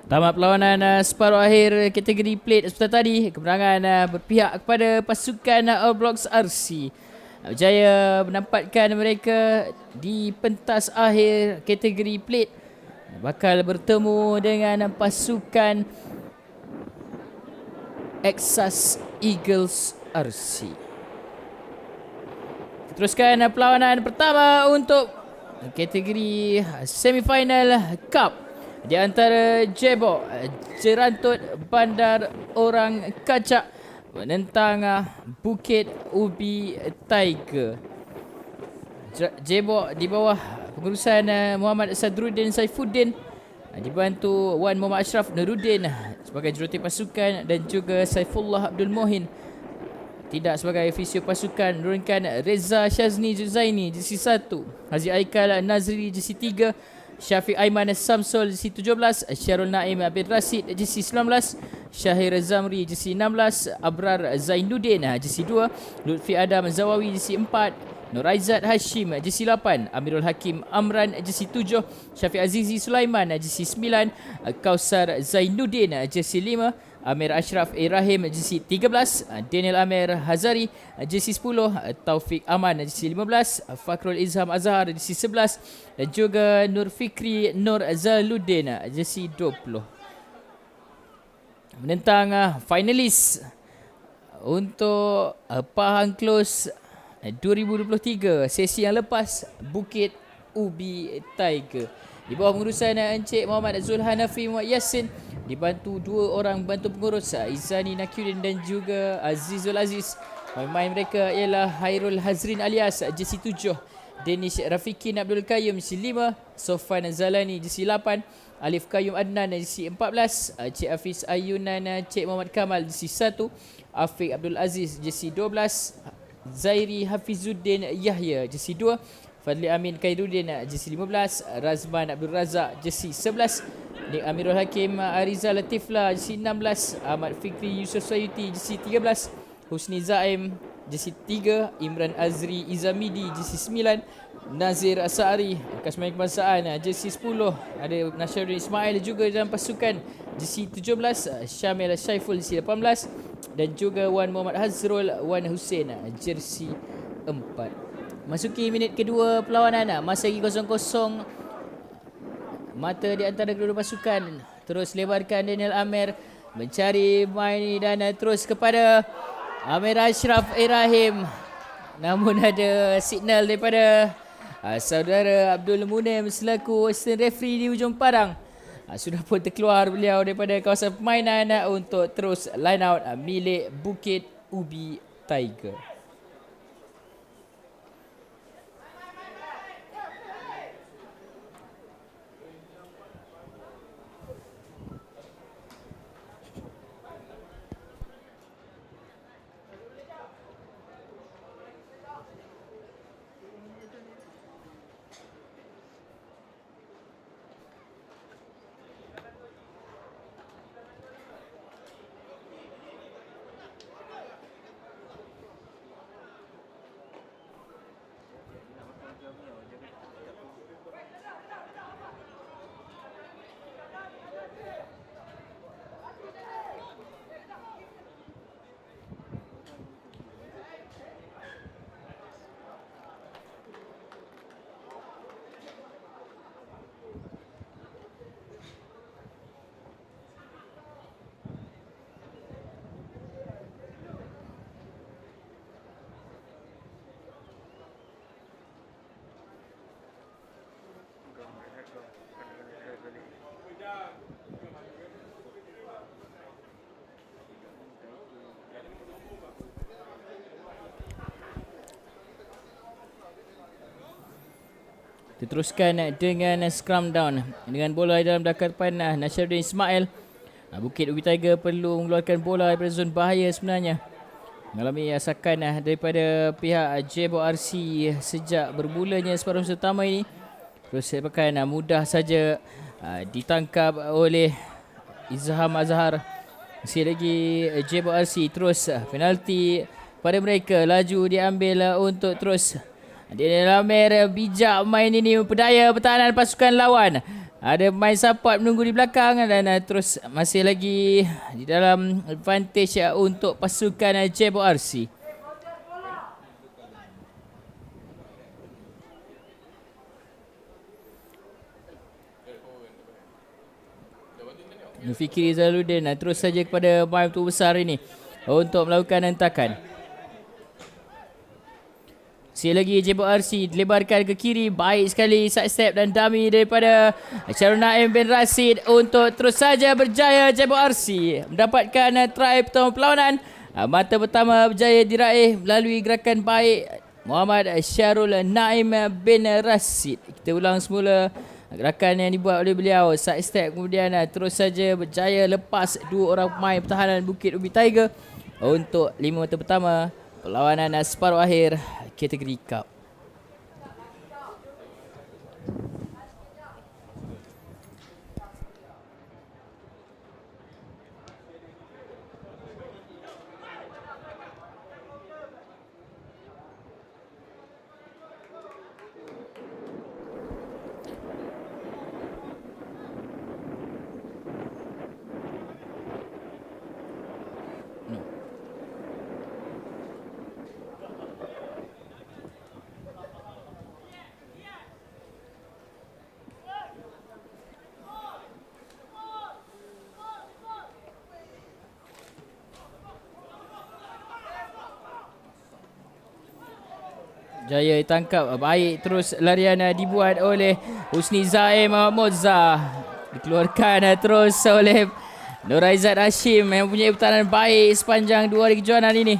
Tamat perlawanan separuh akhir kategori plate sebentar tadi. Kemenangan berpihak kepada pasukan All Blocks RC. Berjaya menempatkan mereka di pentas akhir kategori plate. Bakal bertemu dengan pasukan Exas Eagles RC. Teruskan perlawanan pertama untuk kategori semifinal Cup di antara Jebok Jerantut Bandar Orang Kacak menentang Bukit Ubi Tiger. Jebok di bawah pengurusan Muhammad Sadruddin Saifuddin, dibantu Wan Muhammad Ashraf Nuruddin sebagai jurulatih pasukan dan juga Saifullah Abdul Mohin tidak sebagai fisio pasukan, menurunkan Reza Syazni Juzaini JC1, Haji Aikal Nazri JC3, Syafiq Aiman Samsul JC17, Syarul Naim bin Rashid JC19, Syahir Zamri JC16, Abrar Zainuddin JC2, Lutfi Adam Zawawi JC4, Nur Aizat Hashim JC8, Amirul Hakim Amran JC7, Syafiq Azizi Sulaiman JC9, Kausar Zainuddin JC5, Amir Ashraf Ibrahim JC13, Daniel Amir Hazari JC10, Taufik Aman JC15, Fakrul Izham Azhar JC11 dan juga Nur Fikri Nur Zaluddin JC20. Menentang finalis untuk Pahang Close 2023 sesi yang lepas, Bukit Ubi Tiger di bawah pengurusan Encik Muhammad Zulhanafi Muhammad Yassin, dibantu dua orang bantu pengurus Izani Nakiuddin dan juga Azizul Aziz. Pemain mereka ialah Hairul Hazrin alias JC7, Danish Rafikin Abdul Qayyum JC5, Sofan Zalani JC8, Alif Qayyum Adnan JC14, Cik Hafiz Ayunan Cik Muhammad Kamal JC1, Afiq Abdul Aziz JC12, Zairi Hafizuddin Yahya JC2, Fadli Amin Khairuddin JC15, Razman Abdul Razak JC11, Nik Amirul Hakim Ariza Latiflah JC16, Ahmad Fikri Yusuf Sayuti JC13, Husni Zaim JC3, Imran Azri Izamidi JC9, Nazir Asari bekas main kebangsaan JC10, ada Nasharuddin Ismail juga dalam pasukan JC17, Syamil Syaiful JC18 dan juga Wan Muhammad Hazrul Wan Hussein jersey 4. Masuki minit kedua perlawanan, masa lagi kosong-kosong. Mata di antara kedua pasukan terus lebarkan Daniel Amir mencari main dan terus kepada Amir Ashraf Ibrahim. Namun ada signal daripada saudara Abdul Munim selaku assistant referee di hujung padang. Sudah pun terkeluar beliau daripada kawasan permainan untuk terus line out milik Bukit Ubi Tiger. Diteruskan dengan scrum down dengan bola dalam depan Nasharuddin Ismail. Bukit Ubi Tiger perlu mengeluarkan bola daripada zon bahaya sebenarnya. Mengalami asakan daripada pihak Jebok RC sejak bermulanya separuh masa pertama ini. Terus sepakan mudah saja ditangkap oleh Izham Azhar. Masih lagi Jebok RC terus penalti pada mereka, laju diambil untuk terus Daniel Amir bijak main ini, memperdaya pertahanan pasukan lawan. Ada main support menunggu di belakang dan terus masih lagi di dalam advantage untuk pasukan Jebo RC. Fikri Zaludin terus saja kepada main tu besar ini untuk melakukan hentakan. Sekali lagi Jebo RC dilebarkan ke kiri. Baik sekali side step dan dummy daripada Syarul Naim bin Rashid untuk terus saja berjaya Jebo RC mendapatkan try pertama perlawanan. Mata pertama berjaya diraih melalui gerakan baik Muhammad Syarul Naim bin Rashid. Kita ulang semula gerakan yang dibuat oleh beliau. Side step kemudian terus saja berjaya lepas dua orang pemain pertahanan Bukit Ubi Tiger untuk 5 mata pertama perlawanan separuh akhir kategori Cup. Jaya ditangkap. Baik terus larian dibuat oleh Husni Zaim Moza. Dikeluarkan terus oleh Nur Aizat Hashim yang punya pertahanan baik sepanjang 2 hari kejuaraan ini.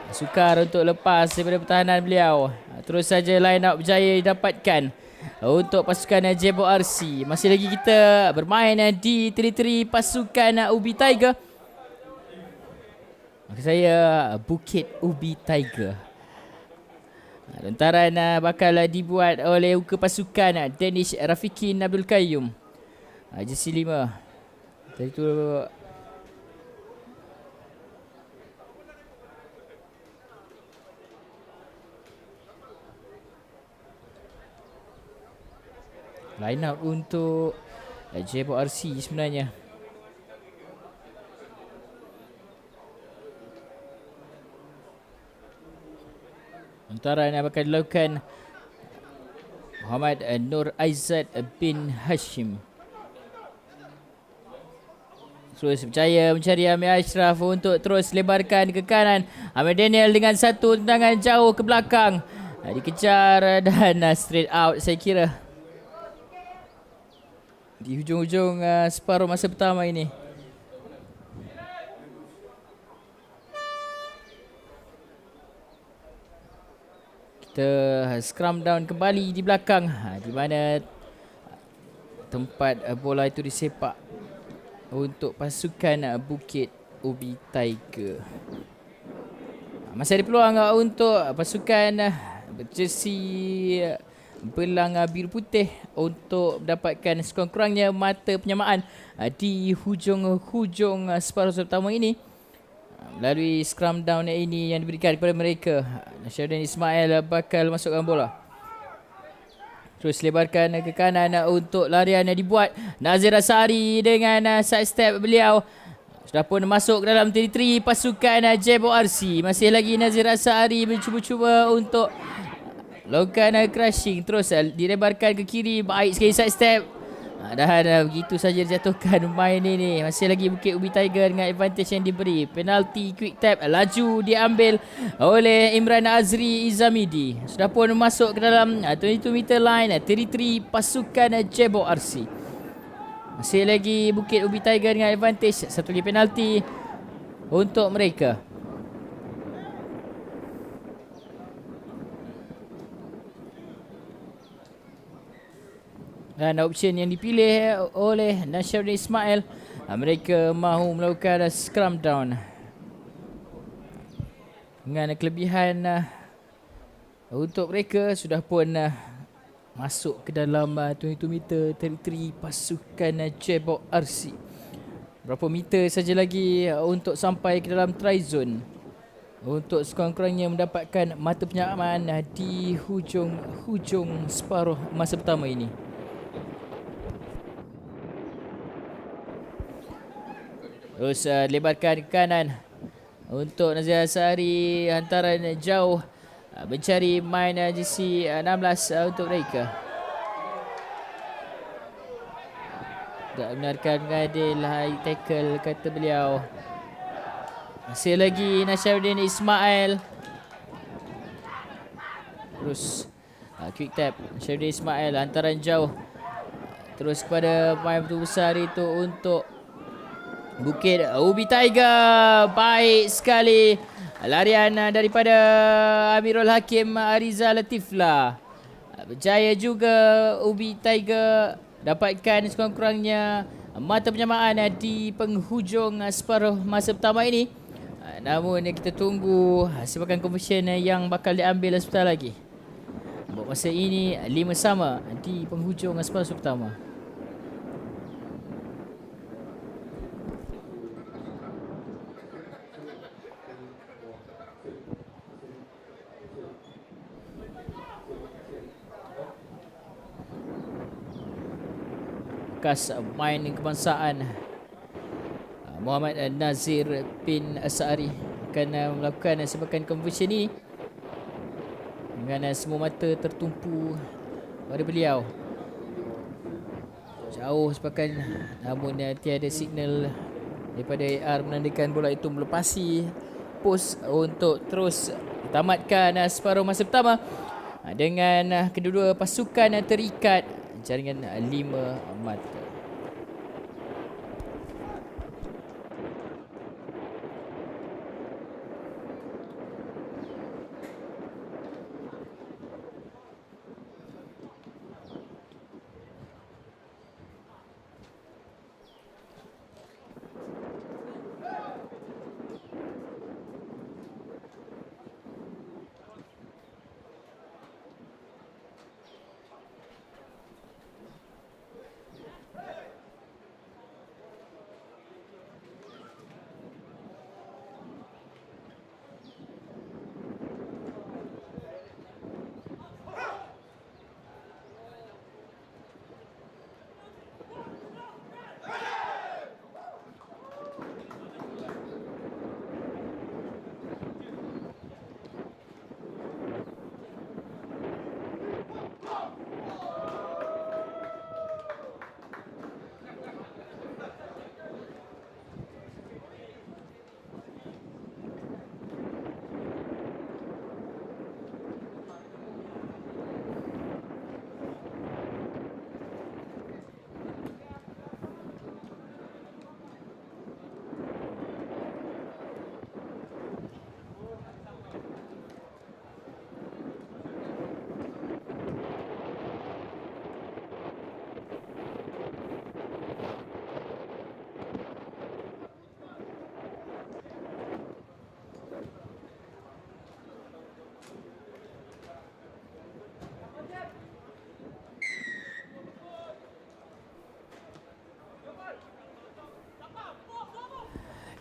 Sukar untuk lepas daripada pertahanan beliau. Terus saja line up berjaya didapatkan untuk pasukan Jebo RC. Masih lagi kita bermain di teritori pasukan Ubi Tiger. Maksud saya Bukit Ubi Tiger. Lantaran bakal dibuat oleh uka pasukan Danish Rafikin Abdul Qayyum. Jersey 5. Tadi tu line out untuk Jebo RC sebenarnya. Antara yang bakal dilakukan Muhammad Nur Aizat bin Hashim. Terus berjaya mencari Amir Ashraf untuk terus lebarkan ke kanan. Amir Daniel dengan satu tendangan jauh ke belakang. Dikejar dan straight out saya kira. Di hujung-hujung separuh masa pertama ini. Kita scrum down kembali di belakang di mana tempat bola itu disepak untuk pasukan Bukit Ubi Tiger. Masih ada peluang untuk pasukan jersey belang biru putih untuk mendapatkan sekurang-kurangnya mata penyamaan di hujung-hujung separuh pertama ini melalui scrum down ini yang diberikan kepada mereka. Syarudin Ismail bakal masukkan bola. Terus lebarkan ke kanan untuk larian yang dibuat Nazir Asari dengan side step beliau. Sudah pun masuk ke dalam teritori pasukan Jebo RC. Masih lagi Nazir Asari mencuba-cuba untuk lakukan crushing. Terus dilebarkan ke kiri. Baik sekali side step. Dan begitu saja dijatuhkan main ini. Masih lagi Bukit Ubi Tiger dengan advantage yang diberi. Penalti quick tap laju diambil oleh Imran Azri Izamidi. Sudah pun masuk ke dalam 22 meter line teritori pasukan Jebo RC. Masih lagi Bukit Ubi Tiger dengan advantage. Satu lagi penalti untuk mereka. Dan option yang dipilih oleh Nasharuddin Ismail, mereka mahu melakukan scrum down dengan kelebihan untuk mereka sudah pun masuk ke dalam 22 meter teritori pasukan Jebo RC. Berapa meter saja lagi untuk sampai ke dalam try zone untuk sekurang-kurangnya mendapatkan mata penyamaan di hujung separuh masa pertama ini. Terus lebarkan ke kanan untuk Nazir Asari, hantaran jauh, mencari main jersey 16 untuk mereka. Tak benarkan mengadil, high tackle kata beliau. Masih lagi Nasharuddin Ismail. Terus quick tap Nasharuddin Ismail, hantaran jauh terus kepada pemain betul besar itu untuk Bukit Ubi Tiger. Baik sekali larian daripada Amirul Hakim Ariza Latiflah. Berjaya juga Ubi Tiger dapatkan sekurang-kurangnya mata penyamaan di penghujung separuh masa pertama ini. Namun kita tunggu hasil conversion yang bakal diambil sebentar lagi. Buat masa ini 5 sama di penghujung separuh pertama. Bekas main kebangsaan Muhammad Nazir bin Asari akan melakukan sebahagian conversion ini dengan semua mata tertumpu pada beliau. Jauh sepakan, namun tiada signal daripada AR menandakan bola itu melepasi pos untuk terus tamatkan separuh masa pertama dengan kedua-dua pasukan terikat jaringan 5 mata.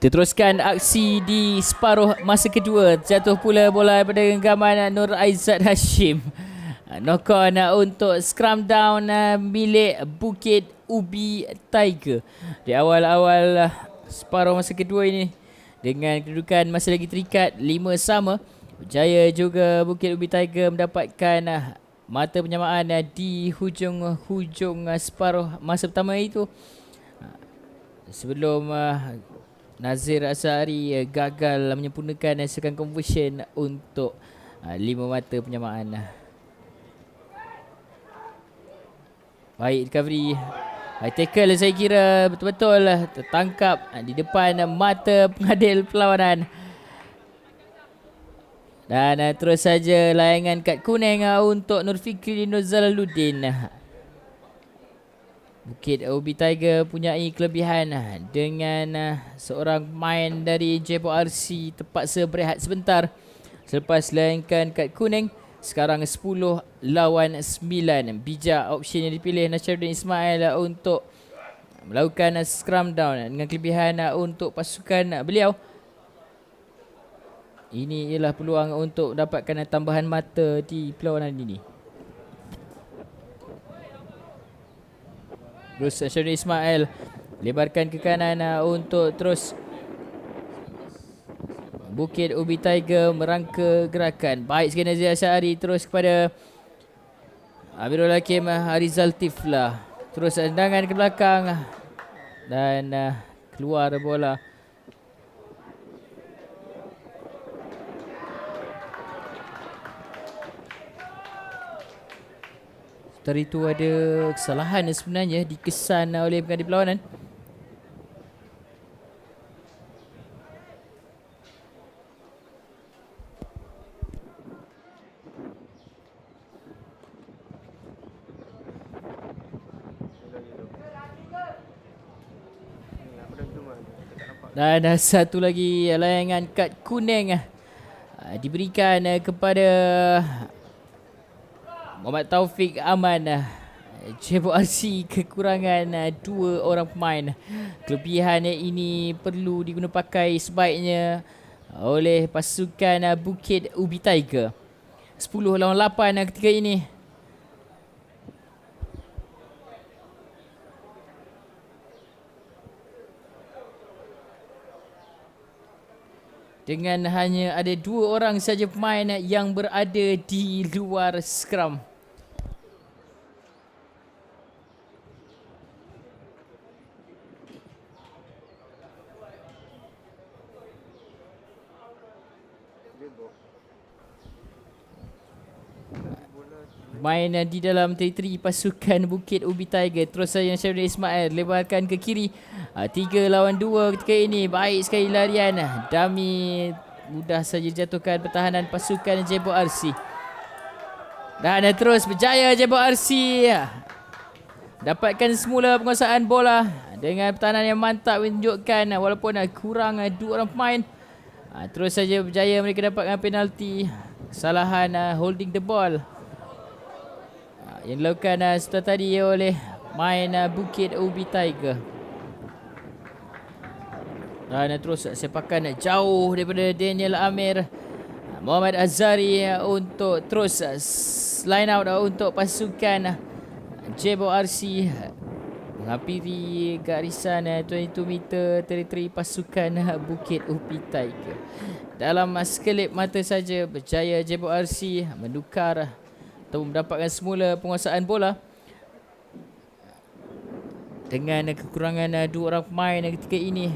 Kita teruskan aksi di separuh masa kedua. Jatuh pula bola pada genggaman Nur Aizat Hashim. Knock on untuk scrum down milik Bukit Ubi Tiger. Di awal-awal separuh masa kedua ini, dengan kedudukan masih lagi terikat 5 sama, berjaya juga Bukit Ubi Tiger mendapatkan mata penyamaan di hujung separuh masa pertama itu. Sebelum Nazir Asari gagal menyempurnakan second conversion untuk 5 mata penyamaan. Baik recovery. High tackle saya kira betul-betul tertangkap di depan mata pengadil perlawanan. Dan terus saja layangan kad kuning untuk Nur Fikri Nur Zalaluddin. Bukit Ubi Tiger punyai kelebihan dengan seorang main dari Jepur RC terpaksa berehat sebentar selepas layankan kad kuning. Sekarang 10 lawan 9. Bijak option yang dipilih Nasharuddin Ismail untuk melakukan scrum down dengan kelebihan untuk pasukan beliau. Ini ialah peluang untuk dapatkan tambahan mata di perlawanan ini. Terus Nasharuddin Ismail Lebarkan ke kanan untuk terus Bukit Ubi Tiger merangka gerakan. Baik sekali Nazir Asyari terus kepada Amirul Hakim Harizal Tiflah. Terus tendangan ke belakang dan keluar bola. Setelah itu ada kesalahan sebenarnya dikesan oleh pengadil perlawanan. Dan satu lagi layangan kad kuning diberikan kepada Muhammad Taufik Aman. Cebok RC kekurangan 2 orang pemain. Kelebihan ini perlu diguna pakai sebaiknya oleh pasukan Bukit Ubi Tiger. 10 lawan 8 ketika ini. Dengan hanya ada 2 orang saja pemain yang berada di luar skrum. Main di dalam teritori pasukan Bukit Ubi Tiger. Terus saja Syarul Ismail lebarkan ke kiri. 3 lawan 2 ketika ini. Baik sekali larian. Dami mudah saja jatuhkan pertahanan pasukan Jebok RC. Dan terus berjaya Jebok RC dapatkan semula penguasaan bola dengan pertahanan yang mantap menunjukkan walaupun kurang 2 orang pemain. Terus saja berjaya mereka dapatkan penalti. Kesalahan holding the ball yang dilakukan setelah tadi oleh main Bukit Ubi Tiger. Dan terus sepakan jauh daripada Daniel Amir. Muhammad Azhari untuk terus line out untuk pasukan Jebok RC menghampiri garisan 22 meter teritori pasukan Bukit Ubi Tiger. Dalam sekelip mata saja berjaya Jebok RC menukar atau mendapatkan semula penguasaan bola dengan kekurangan 2 orang pemain ketika ini.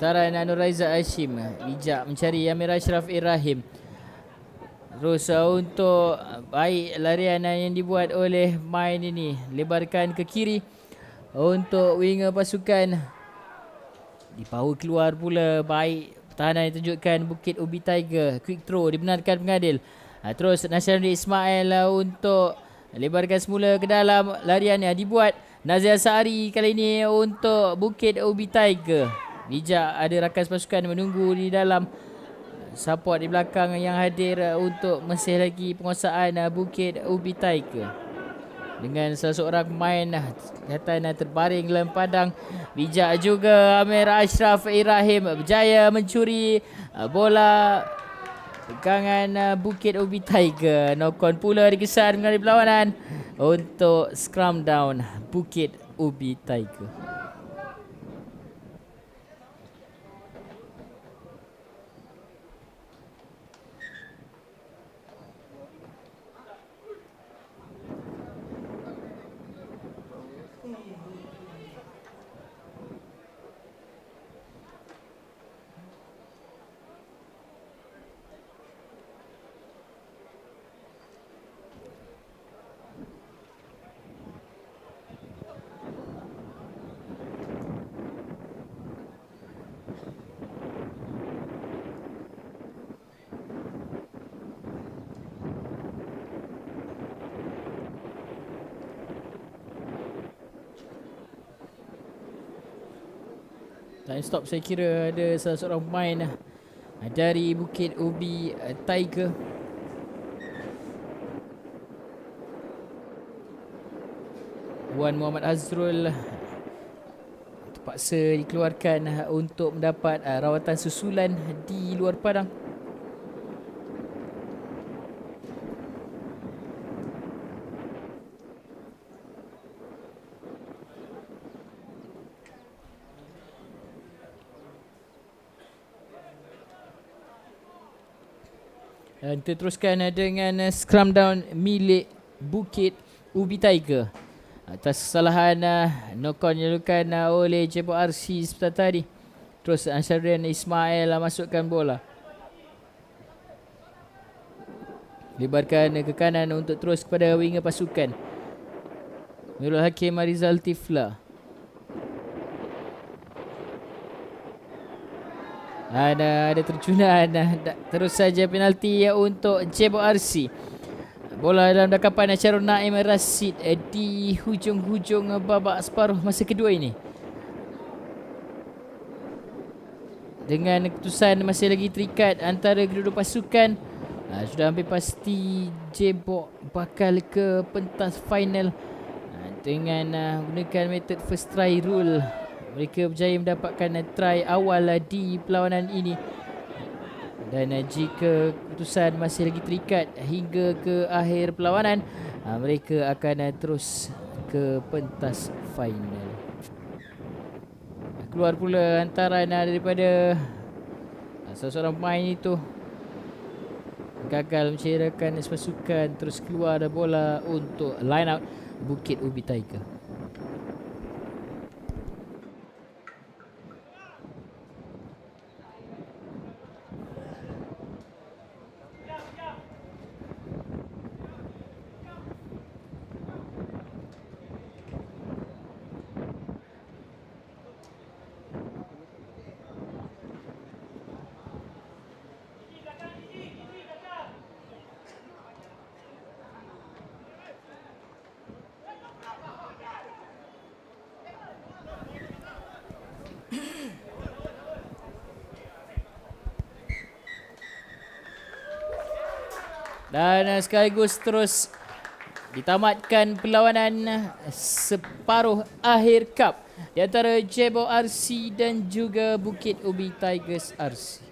Antara Nur Raizat Hashim bijak mencari Amir Ashraf Ibrahim. Terus untuk baik larian yang dibuat oleh main ini. Lebarkan ke kiri untuk winger pasukan. Dibawa keluar pula. Baik pertahanan yang tunjukkan Bukit Ubi Tiger. Quick throw dibenarkan pengadil. Terus Nasyarul Ismail untuk lebarkan semula ke dalam. Larian yang dibuat Nazir Sari kali ini untuk Bukit Ubi Tiger. Bijak ada rakan pasukan menunggu di dalam. Support di belakang yang hadir untuk mesih lagi penguasaan Bukit Ubi Tiger. Dengan salah seorang pemain kelihatan terbaring dalam padang. Bijak juga Amir Ashraf Ibrahim berjaya mencuri bola pegangan Bukit Ubi Tiger. Knock-on pula dikesan mengenai perlawanan untuk scrum down Bukit Ubi Tiger. Time stop saya kira ada salah seorang pemain dari Bukit Ubi Tiger. Wan Muhammad Azrul terpaksa dikeluarkan untuk mendapat rawatan susulan di luar padang. Dan kita teruskan dengan scrum down milik Bukit Ubi Tiger atas kesalahan knock on yang dilakukan oleh Jebo RC sebentar tadi. Terus Ansharuddin Ismail masukkan bola, lebarkan ke kanan untuk terus kepada winger pasukan Nurul Hakim Rizal Tifla. Ada terjunan, terus saja penalti untuk Jebo RC. Bola dalam dakapan Syarul Naim Rasid di hujung-hujung babak separuh masa kedua ini. Dengan keputusan masih lagi terikat antara kedua-dua pasukan, sudah hampir pasti Jebo bakal ke pentas final dengan menggunakan metod first try rule. Mereka berjaya mendapatkan try awal di perlawanan ini. Dan jika keputusan masih lagi terikat hingga ke akhir perlawanan, mereka akan terus ke pentas final. Keluar pula hantaran daripada salah seorang pemain itu, gagal mencairkan pasukan. Terus keluar bola untuk line out Bukit Ubi Tiger. Dan sekaligus terus ditamatkan perlawanan separuh akhir cup di antara Jebo RC dan juga Bukit Ubi Tigers RC.